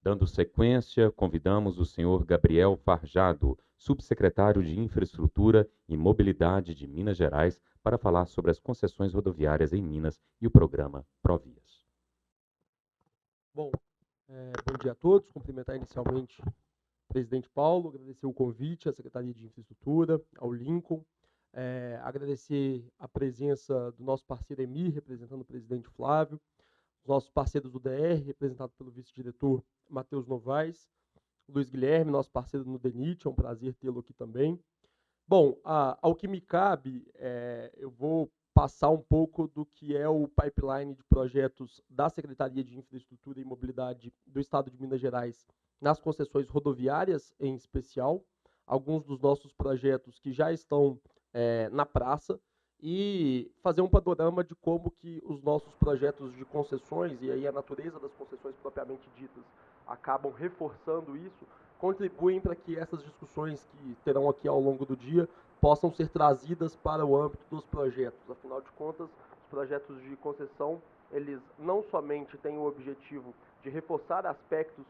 Dando sequência, convidamos o senhor Gabriel Farjado, subsecretário de Infraestrutura e Mobilidade de Minas Gerais, para falar sobre as concessões rodoviárias em Minas e o programa Provias. Bom, bom dia a todos. Cumprimentar inicialmente o presidente Paulo, agradecer o convite à Secretaria de Infraestrutura, ao Lincoln, agradecer a presença do nosso parceiro Emir, representando o presidente Flávio, os nossos parceiros do DR, representado pelo vice-diretor Matheus Novaes, Luiz Guilherme, nosso parceiro no DENIT, é um prazer tê-lo aqui também. Bom, ao que me cabe, eu vou passar um pouco do que é o pipeline de projetos da Secretaria de Infraestrutura e Mobilidade do Estado de Minas Gerais nas concessões rodoviárias, em especial, alguns dos nossos projetos que já estão na praça, e fazer um panorama de como que os nossos projetos de concessões, e aí a natureza das concessões propriamente ditas, acabam reforçando isso, contribuem para que essas discussões que terão aqui ao longo do dia possam ser trazidas para o âmbito dos projetos. Afinal de contas, os projetos de concessão, eles não somente têm o objetivo de reforçar aspectos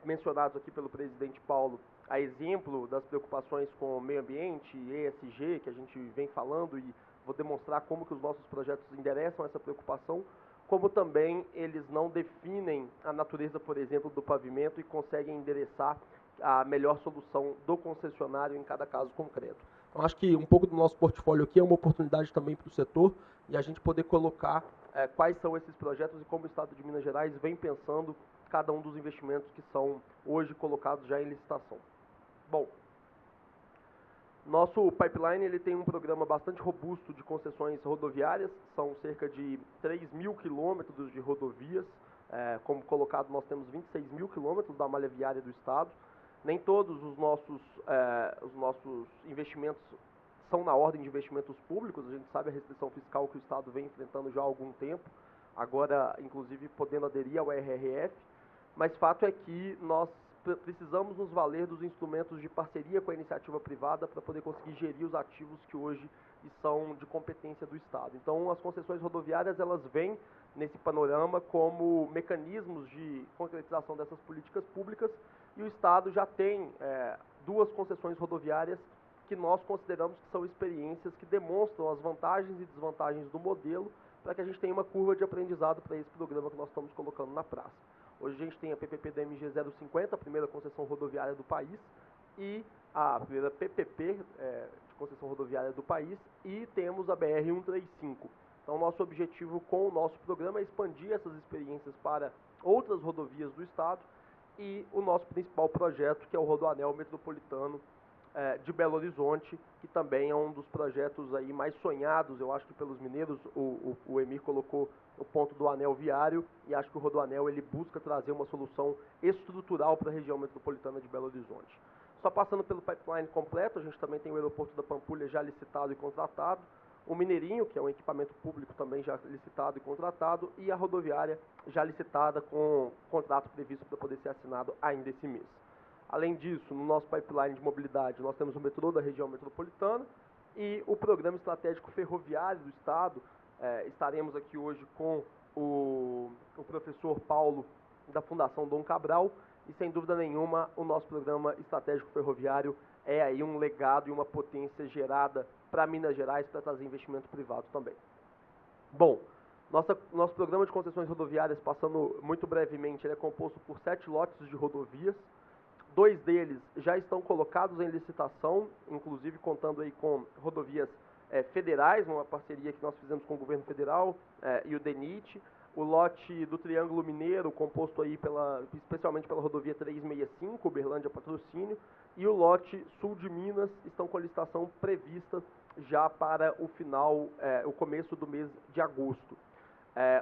mencionados aqui pelo presidente Paulo, a exemplo das preocupações com o meio ambiente, ESG, que a gente vem falando, e vou demonstrar como que os nossos projetos endereçam essa preocupação, como também eles não definem a natureza, por exemplo, do pavimento e conseguem endereçar a melhor solução do concessionário em cada caso concreto. Então, acho que um pouco do nosso portfólio aqui é uma oportunidade também para o setor e a gente poder colocar quais são esses projetos e como o Estado de Minas Gerais vem pensando cada um dos investimentos que são hoje colocados já em licitação. Bom, nosso pipeline ele tem um programa bastante robusto de concessões rodoviárias, são cerca de 3 mil quilômetros de rodovias, como colocado nós temos 26 mil quilômetros da malha viária do Estado. Nem todos os nossos investimentos são na ordem de investimentos públicos, a gente sabe a restrição fiscal que o Estado vem enfrentando já há algum tempo, agora inclusive podendo aderir ao RRF, mas fato é que nós precisamos nos valer dos instrumentos de parceria com a iniciativa privada para poder conseguir gerir os ativos que hoje são de competência do Estado. Então, as concessões rodoviárias, elas vêm nesse panorama como mecanismos de concretização dessas políticas públicas e o Estado já tem duas concessões rodoviárias que nós consideramos que são experiências que demonstram as vantagens e desvantagens do modelo para que a gente tenha uma curva de aprendizado para esse programa que nós estamos colocando na praça. Hoje a gente tem a PPP da MG 050, a primeira concessão rodoviária do país, e a primeira PPP de concessão rodoviária do país, e temos a BR 135. Então, nosso objetivo com o nosso programa é expandir essas experiências para outras rodovias do Estado e o nosso principal projeto, que é o Rodoanel Metropolitano de Belo Horizonte, que também é um dos projetos aí mais sonhados, eu acho que pelos mineiros. O Emir colocou o ponto do anel viário e acho que o Rodoanel ele busca trazer uma solução estrutural para a região metropolitana de Belo Horizonte. Só passando pelo pipeline completo, a gente também tem o aeroporto da Pampulha já licitado e contratado, o Mineirinho, que é um equipamento público também já licitado e contratado, e a rodoviária já licitada com contrato previsto para poder ser assinado ainda esse mês. Além disso, no nosso pipeline de mobilidade, nós temos o metrô da região metropolitana e o Programa Estratégico Ferroviário do Estado. Estaremos aqui hoje com o professor Paulo, da Fundação Dom Cabral, e sem dúvida nenhuma o nosso Programa Estratégico Ferroviário é aí um legado e uma potência gerada para Minas Gerais para trazer investimento privado também. Bom, nosso programa de concessões rodoviárias, passando muito brevemente, ele é composto por 7 lotes de rodovias. 2 deles já estão colocados em licitação, inclusive contando aí com rodovias federais, uma parceria que nós fizemos com o governo federal e o DENIT. O lote do Triângulo Mineiro, composto aí especialmente pela rodovia 365, Uberlândia Patrocínio, e o lote sul de Minas estão com a licitação prevista já para o começo do mês de agosto.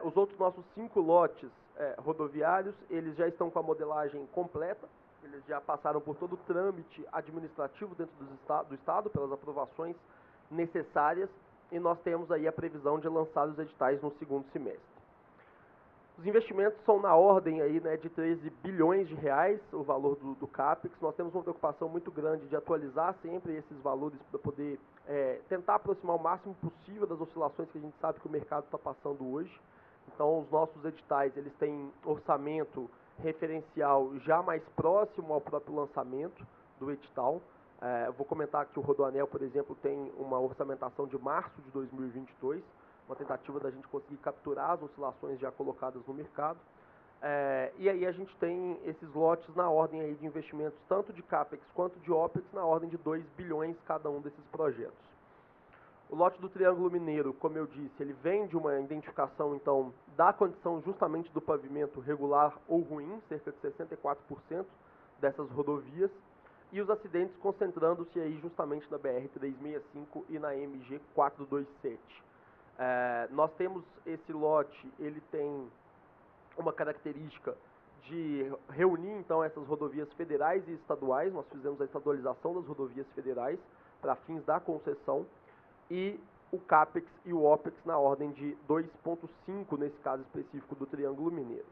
Os outros nossos 5 lotes rodoviários, eles já estão com a modelagem completa, eles já passaram por todo o trâmite administrativo dentro do Estado, pelas aprovações necessárias, e nós temos aí a previsão de lançar os editais no segundo semestre. Os investimentos são na ordem aí, né, de 13 bilhões de reais, o valor do CAPEX. Nós temos uma preocupação muito grande de atualizar sempre esses valores para poder tentar aproximar o máximo possível das oscilações que a gente sabe que o mercado está passando hoje. Então, os nossos editais, eles têm orçamento referencial já mais próximo ao próprio lançamento do edital. Eu vou comentar que o Rodoanel, por exemplo, tem uma orçamentação de março de 2022, uma tentativa da gente conseguir capturar as oscilações já colocadas no mercado. E aí a gente tem esses lotes na ordem aí de investimentos, tanto de CAPEX quanto de OPEX, na ordem de 2 bilhões cada um desses projetos. O lote do Triângulo Mineiro, como eu disse, ele vem de uma identificação, então, da condição justamente do pavimento regular ou ruim, cerca de 64% dessas rodovias, e os acidentes concentrando-se aí justamente na BR-365 e na MG-427. Nós temos esse lote, ele tem uma característica de reunir, então, essas rodovias federais e estaduais. Nós fizemos a estadualização das rodovias federais para fins da concessão, e o CAPEX e o OPEX na ordem de 2,5, nesse caso específico do Triângulo Mineiro.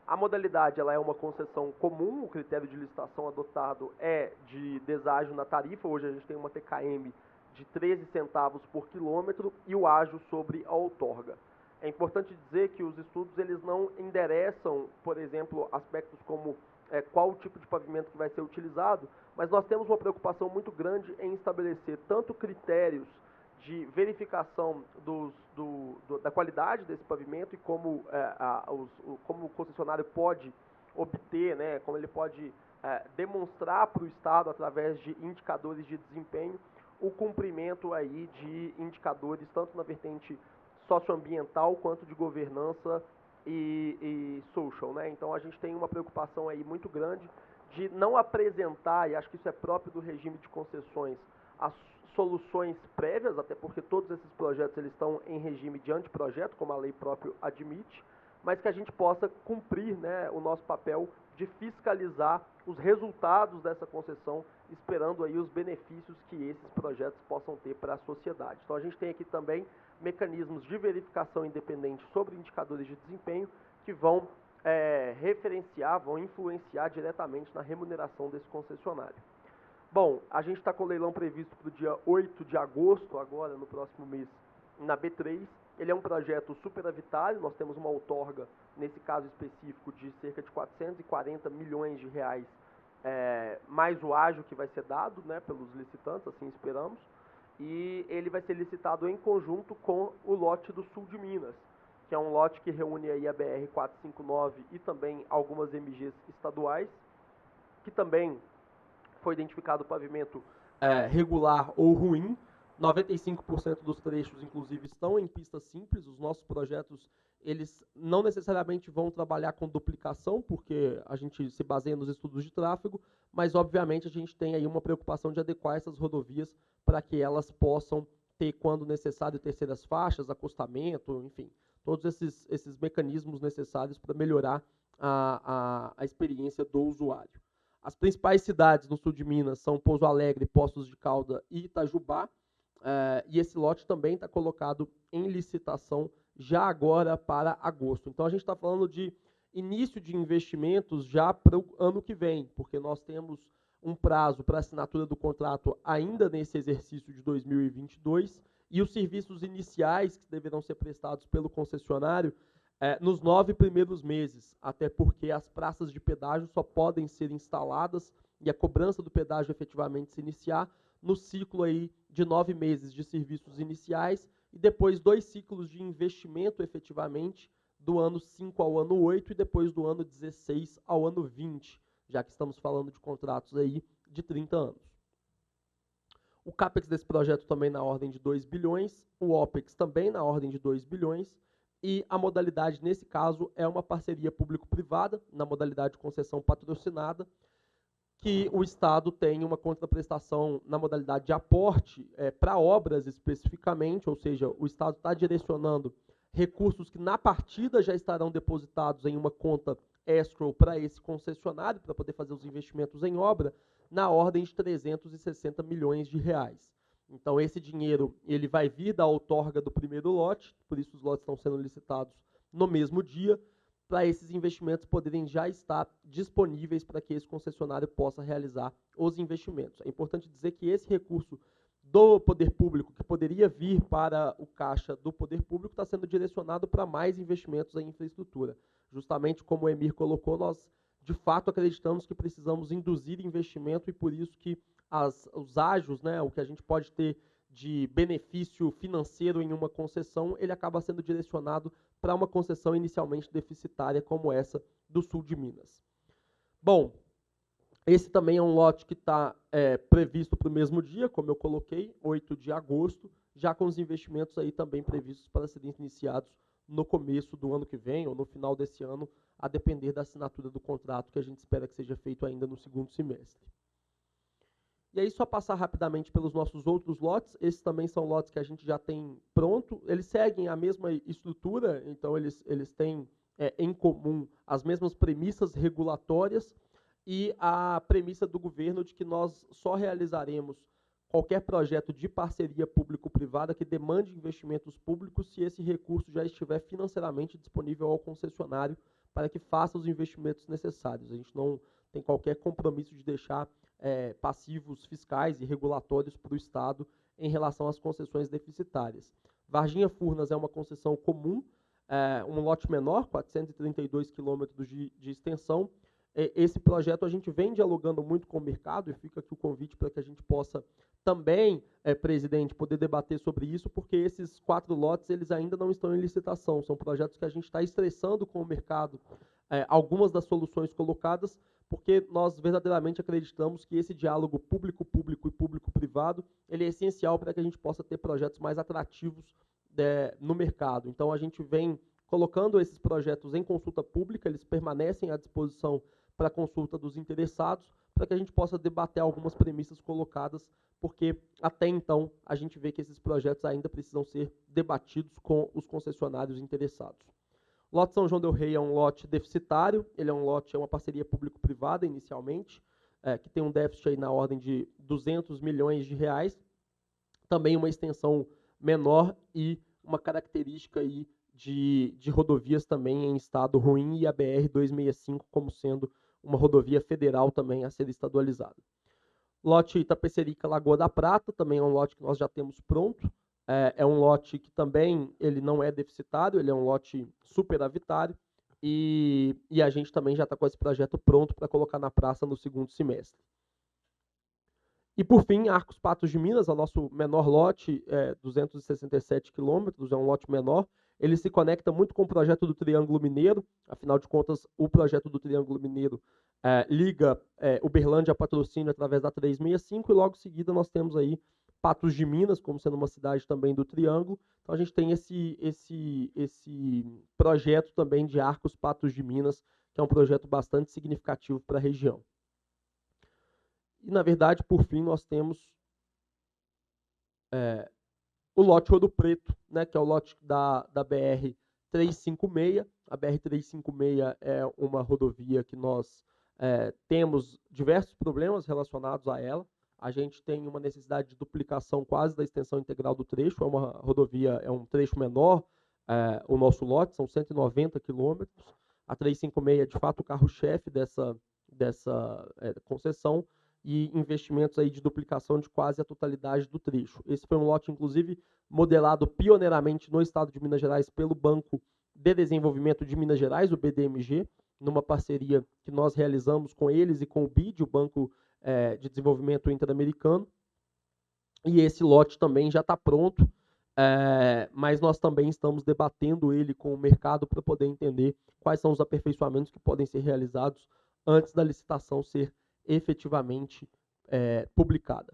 A modalidade ela é uma concessão comum, o critério de licitação adotado é de deságio na tarifa. Hoje a gente tem uma TKM de 13 centavos por quilômetro e o ágio sobre a outorga. É importante dizer que os estudos eles não endereçam, por exemplo, aspectos como qual o tipo de pavimento que vai ser utilizado, mas nós temos uma preocupação muito grande em estabelecer tanto critérios de verificação da qualidade desse pavimento e como o concessionário pode obter, né, como ele pode demonstrar para o Estado, através de indicadores de desempenho, o cumprimento aí de indicadores, tanto na vertente socioambiental quanto de governança e social, né? Então a gente tem uma preocupação aí muito grande de não apresentar, e acho que isso é próprio do regime de concessões, as soluções prévias, até porque todos esses projetos eles estão em regime de anteprojeto, como a lei própria admite, mas que a gente possa cumprir, né, o nosso papel de fiscalizar os resultados dessa concessão, esperando aí os benefícios que esses projetos possam ter para a sociedade. Então a gente tem aqui também mecanismos de verificação independente sobre indicadores de desempenho que vão referenciar, vão influenciar diretamente na remuneração desse concessionário. Bom, a gente está com o leilão previsto para o dia 8 de agosto, agora no próximo mês, na B3. Ele é um projeto superavitário, nós temos uma outorga, nesse caso específico, de cerca de 440 milhões de reais, mais o ágio que vai ser dado, né, pelos licitantes, assim esperamos, e ele vai ser licitado em conjunto com o lote do sul de Minas, que é um lote que reúne aí a BR-459 e também algumas MGs estaduais, que também foi identificado o pavimento regular ou ruim. 95% dos trechos, inclusive, estão em pista simples. Os nossos projetos, eles não necessariamente vão trabalhar com duplicação, porque a gente se baseia nos estudos de tráfego, mas, obviamente, a gente tem aí uma preocupação de adequar essas rodovias para que elas possam ter, quando necessário, terceiras faixas, acostamento, enfim, todos esses mecanismos necessários para melhorar a experiência do usuário. As principais cidades no sul de Minas são Pouso Alegre, Poços de Caldas e Itajubá. E esse lote também está colocado em licitação já agora para agosto. Então, a gente está falando de início de investimentos já para o ano que vem, porque nós temos um prazo para assinatura do contrato ainda nesse exercício de 2022 e os serviços iniciais que deverão ser prestados pelo concessionário nos 9 primeiros meses, até porque as praças de pedágio só podem ser instaladas e a cobrança do pedágio efetivamente se iniciar no ciclo aí de 9 meses de serviços iniciais e depois 2 ciclos de investimento efetivamente, do ano 5 ao ano 8 e depois do ano 16 ao ano 20, já que estamos falando de contratos aí de 30 anos. O CAPEX desse projeto também na ordem de 2 bilhões, o OPEX também na ordem de 2 bilhões, e a modalidade, nesse caso, é uma parceria público-privada, na modalidade de concessão patrocinada, que o Estado tem uma contraprestação na modalidade de aporte para obras especificamente, ou seja, o Estado está direcionando recursos que na partida já estarão depositados em uma conta escrow para esse concessionário, para poder fazer os investimentos em obra, na ordem de 360 milhões de reais. Então, esse dinheiro ele vai vir da outorga do primeiro lote, por isso os lotes estão sendo licitados no mesmo dia, para esses investimentos poderem já estar disponíveis para que esse concessionário possa realizar os investimentos. É importante dizer que esse recurso do poder público, que poderia vir para o caixa do poder público, está sendo direcionado para mais investimentos em infraestrutura. Justamente como o Emir colocou, nós de fato, acreditamos que precisamos induzir investimento e por isso que os ágios, né, o que a gente pode ter de benefício financeiro em uma concessão, ele acaba sendo direcionado para uma concessão inicialmente deficitária como essa do sul de Minas. Bom, esse também é um lote que está previsto para o mesmo dia, como eu coloquei, 8 de agosto, já com os investimentos aí também previstos para serem iniciados no começo do ano que vem ou no final desse ano, a depender da assinatura do contrato, que a gente espera que seja feito ainda no segundo semestre. E aí, só passar rapidamente pelos nossos outros lotes. Esses também são lotes que a gente já tem pronto. Eles seguem a mesma estrutura, então eles têm em comum as mesmas premissas regulatórias e a premissa do governo de que nós só realizaremos qualquer projeto de parceria público-privada que demande investimentos públicos se esse recurso já estiver financeiramente disponível ao concessionário para que faça os investimentos necessários. A gente não tem qualquer compromisso de deixar passivos fiscais e regulatórios para o Estado em relação às concessões deficitárias. Varginha Furnas é uma concessão comum, um lote menor, 432 quilômetros de extensão. Esse projeto a gente vem dialogando muito com o mercado e fica aqui o convite para que a gente possa também, presidente, poder debater sobre isso, porque esses 4 lotes eles ainda não estão em licitação. São projetos que a gente está estressando com o mercado algumas das soluções colocadas, porque nós verdadeiramente acreditamos que esse diálogo público-público e público-privado ele é essencial para que a gente possa ter projetos mais atrativos no mercado. Então, a gente vem colocando esses projetos em consulta pública, eles permanecem à disposição para consulta dos interessados, para que a gente possa debater algumas premissas colocadas, porque até então a gente vê que esses projetos ainda precisam ser debatidos com os concessionários interessados. O lote São João del Rei é um lote deficitário, ele é uma parceria público-privada inicialmente, que tem um déficit aí na ordem de 200 milhões de reais, também uma extensão menor e uma característica aí de rodovias também em estado ruim e a BR-265 como sendo uma rodovia federal também a ser estadualizada. Lote Itapecerica Lagoa da Prata, também é um lote que nós já temos pronto. É um lote que também ele não é deficitário, ele é um lote superavitário e a gente também já está com esse projeto pronto para colocar na praça no segundo semestre. E, por fim, Arcos Patos de Minas, é o nosso menor lote, 267 quilômetros, é um lote menor. Ele se conecta muito com o projeto do Triângulo Mineiro, afinal de contas, o projeto do Triângulo Mineiro liga Uberlândia a Patrocínio através da 365 e logo em seguida nós temos aí Patos de Minas, como sendo uma cidade também do Triângulo. Então a gente tem esse projeto também de Arcos Patos de Minas, que é um projeto bastante significativo para a região. E, na verdade, por fim, nós temos o lote Ouro Preto, né, que é o lote da BR-356. A BR-356 é uma rodovia que nós temos diversos problemas relacionados a ela. A gente tem uma necessidade de duplicação quase da extensão integral do trecho. É uma rodovia, é um trecho menor, o nosso lote, são 190 quilômetros. A 356 é, de fato, o carro-chefe dessa concessão e investimentos aí de duplicação de quase a totalidade do trecho. Esse foi um lote, inclusive, modelado pioneiramente no estado de Minas Gerais pelo Banco de Desenvolvimento de Minas Gerais, o BDMG, numa parceria que nós realizamos com eles e com o BID, o Banco de Desenvolvimento Interamericano. E esse lote também já está pronto, mas nós também estamos debatendo ele com o mercado para poder entender quais são os aperfeiçoamentos que podem ser realizados antes da licitação ser efetivamente publicada.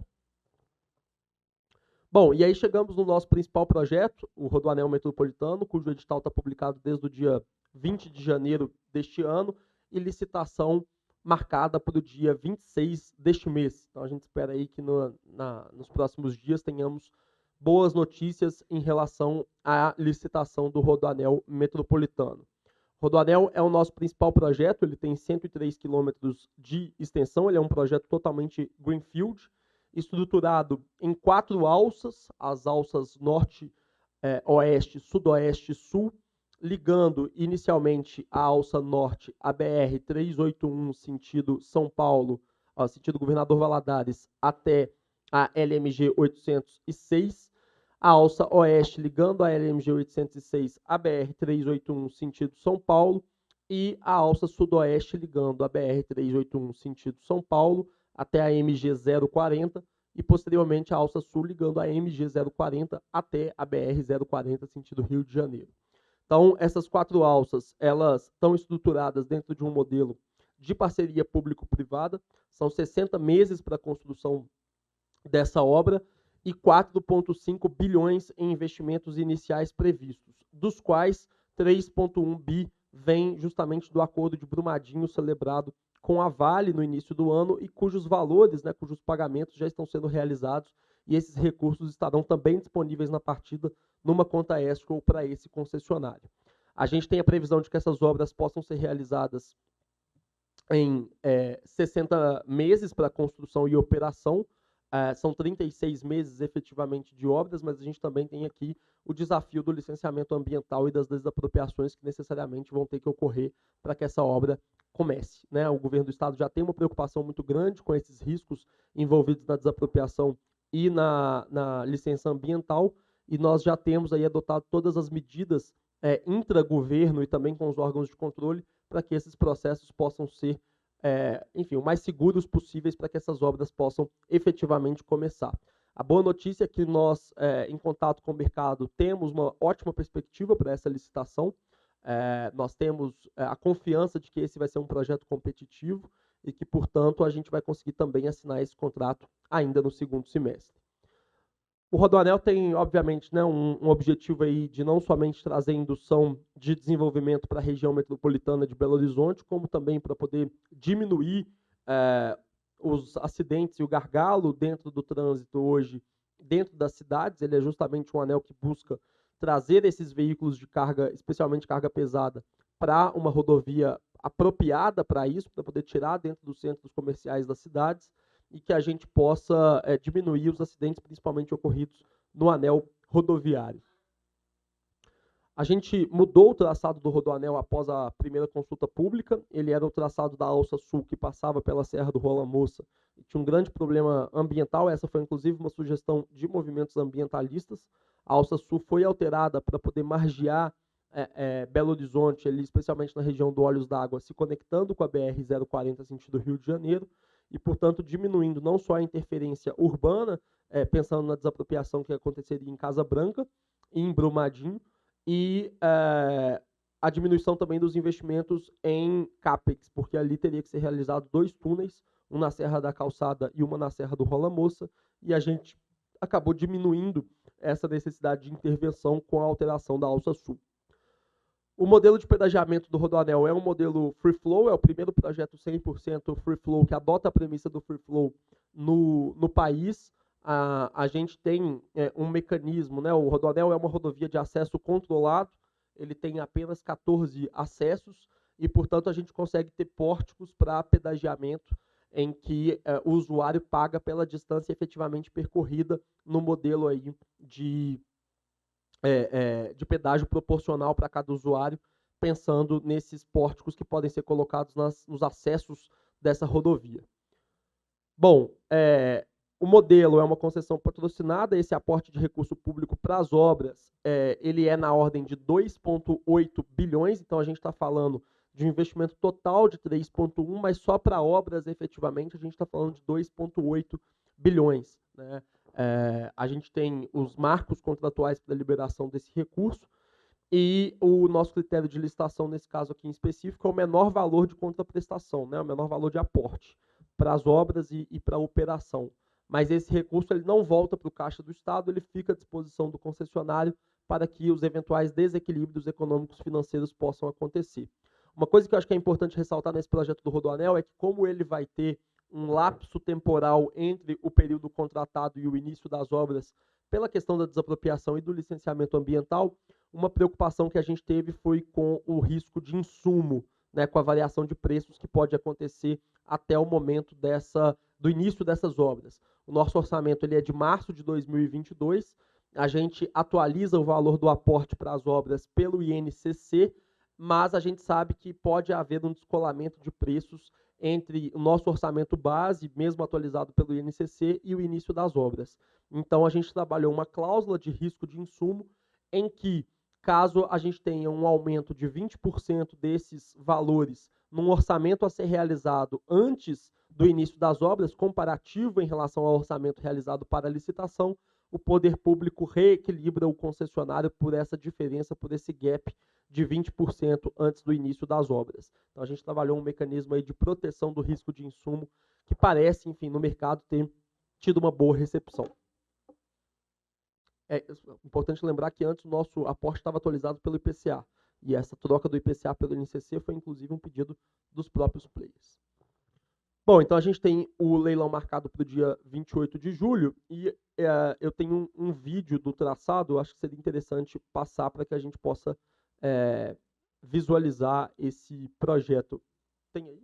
Bom, e aí chegamos no nosso principal projeto, o Rodoanel Metropolitano, cujo edital está publicado desde o dia 20 de janeiro deste ano, e licitação marcada para o dia 26 deste mês. Então a gente espera aí que nos próximos dias tenhamos boas notícias em relação à licitação do Rodoanel Metropolitano. Rodoanel é o nosso principal projeto, ele tem 103 quilômetros de extensão, ele é um projeto totalmente greenfield, estruturado em 4 alças, as alças norte, oeste, sudoeste e sul, ligando inicialmente a alça norte, a BR-381, sentido São Paulo, sentido Governador Valadares, até a LMG 806, a alça oeste ligando a LMG 806 a BR-381, sentido São Paulo, e a alça sudoeste ligando a BR-381 sentido São Paulo até a MG-040 e, posteriormente, a alça sul ligando a MG-040 até a BR-040 sentido Rio de Janeiro. Então, essas 4 alças, elas estão estruturadas dentro de um modelo de parceria público-privada, são 60 meses para a construção dessa obra e 4,5 bilhões em investimentos iniciais previstos, dos quais 3,1 bi vem justamente do acordo de Brumadinho celebrado com a Vale no início do ano e cujos valores, cujos pagamentos já estão sendo realizados e esses recursos estarão também disponíveis na partida numa conta escrow para esse concessionário. A gente tem a previsão de que essas obras possam ser realizadas em 60 meses para construção e operação. São 36 meses efetivamente de obras, mas a gente também tem aqui o desafio do licenciamento ambiental e das desapropriações que necessariamente vão ter que ocorrer para que essa obra comece, né? O governo do estado já tem uma preocupação muito grande com esses riscos envolvidos na desapropriação e na licença ambiental, e nós já temos aí adotado todas as medidas intragoverno e também com os órgãos de controle para que esses processos possam ser enfim, o mais seguros possíveis para que essas obras possam efetivamente começar. A boa notícia é que nós, em contato com o mercado, temos uma ótima perspectiva para essa licitação. Nós temos a confiança de que esse vai ser um projeto competitivo e que, portanto, a gente vai conseguir também assinar esse contrato ainda no segundo semestre. O Rodoanel tem, obviamente, um objetivo aí de não somente trazer indução de desenvolvimento para a região metropolitana de Belo Horizonte, como também para poder diminuir os acidentes e o gargalo dentro do trânsito hoje, dentro das cidades. Ele é justamente um anel que busca trazer esses veículos de carga, especialmente carga pesada, para uma rodovia apropriada para isso, para poder tirar dentro dos centros comerciais das cidades, e que a gente possa diminuir os acidentes, principalmente ocorridos no anel rodoviário. A gente mudou o traçado do Rodoanel após a primeira consulta pública. Ele era o traçado da alça sul que passava pela Serra do Rola Moça e tinha um grande problema ambiental. Essa foi, inclusive, uma sugestão de movimentos ambientalistas. A alça sul foi alterada para poder margear Belo Horizonte, ali, especialmente na região do Olhos d'Água, se conectando com a BR-040 sentido Rio de Janeiro, e, portanto, diminuindo não só a interferência urbana, pensando na desapropriação que aconteceria em Casa Branca e em Brumadinho, e a diminuição também dos investimentos em CAPEX, porque ali teria que ser realizado 2 túneis, um na Serra da Calçada e uma na Serra do Rola Moça, e a gente acabou diminuindo essa necessidade de intervenção com a alteração da alça sul. O modelo de pedagiamento do Rodoanel é um modelo free flow, é o primeiro projeto 100% free flow que adota a premissa do free flow no país. A gente tem um mecanismo, né? O Rodoanel é uma rodovia de acesso controlado, ele tem apenas 14 acessos e, portanto, a gente consegue ter pórticos para pedagiamento em que o usuário paga pela distância efetivamente percorrida no modelo aí de pedágio proporcional para cada usuário, pensando nesses pórticos que podem ser colocados nos acessos dessa rodovia. Bom, o modelo é uma concessão patrocinada, esse aporte de recurso público para as obras, ele é na ordem de 2,8 bilhões, então a gente está falando de um investimento total de 3,1, mas só para obras, efetivamente, a gente está falando de 2,8 bilhões, né? A gente tem os marcos contratuais para a liberação desse recurso e o nosso critério de licitação, nesse caso aqui em específico, é o menor valor de contraprestação, né? O menor valor de aporte para as obras e para a operação. Mas esse recurso ele não volta para o caixa do Estado, ele fica à disposição do concessionário para que os eventuais desequilíbrios econômicos financeiros possam acontecer. Uma coisa que eu acho que é importante ressaltar nesse projeto do Rodoanel é que, como ele vai ter um lapso temporal entre o período contratado e o início das obras, pela questão da desapropriação e do licenciamento ambiental, uma preocupação que a gente teve foi com o risco de insumo, né, com a variação de preços que pode acontecer até o momento do início dessas obras. O nosso orçamento ele é de março de 2022, a gente atualiza o valor do aporte para as obras pelo INCC, mas a gente sabe que pode haver um descolamento de preços entre o nosso orçamento base, mesmo atualizado pelo INCC, e o início das obras. Então, a gente trabalhou uma cláusula de risco de insumo em que caso a gente tenha um aumento de 20% desses valores num orçamento a ser realizado antes do início das obras, comparativo em relação ao orçamento realizado para a licitação, o poder público reequilibra o concessionário por essa diferença, por esse gap de 20% antes do início das obras. Então, a gente trabalhou um mecanismo aí de proteção do risco de insumo que parece, enfim, no mercado ter tido uma boa recepção. É importante lembrar que antes o nosso aporte estava atualizado pelo IPCA, e essa troca do IPCA pelo INCC foi inclusive um pedido dos próprios players. Bom, então a gente tem o leilão marcado para o dia 28 de julho, e eu tenho um vídeo do traçado, eu acho que seria interessante passar para que a gente possa visualizar esse projeto. Tem aí?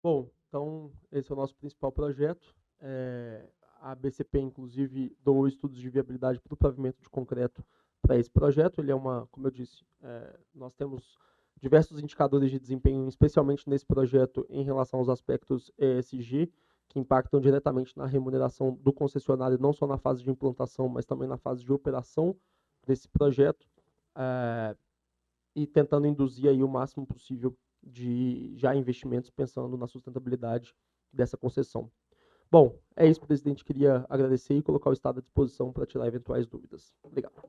Bom, então esse é o nosso principal projeto. A BCP, inclusive, doou estudos de viabilidade para o pavimento de concreto para esse projeto. Ele é como eu disse, nós temos diversos indicadores de desempenho, especialmente nesse projeto, em relação aos aspectos ESG, que impactam diretamente na remuneração do concessionário, não só na fase de implantação, mas também na fase de operação desse projeto, e tentando induzir aí o máximo possível de já investimentos pensando na sustentabilidade dessa concessão. Bom, é isso, presidente. Queria agradecer e colocar o Estado à disposição para tirar eventuais dúvidas. Obrigado.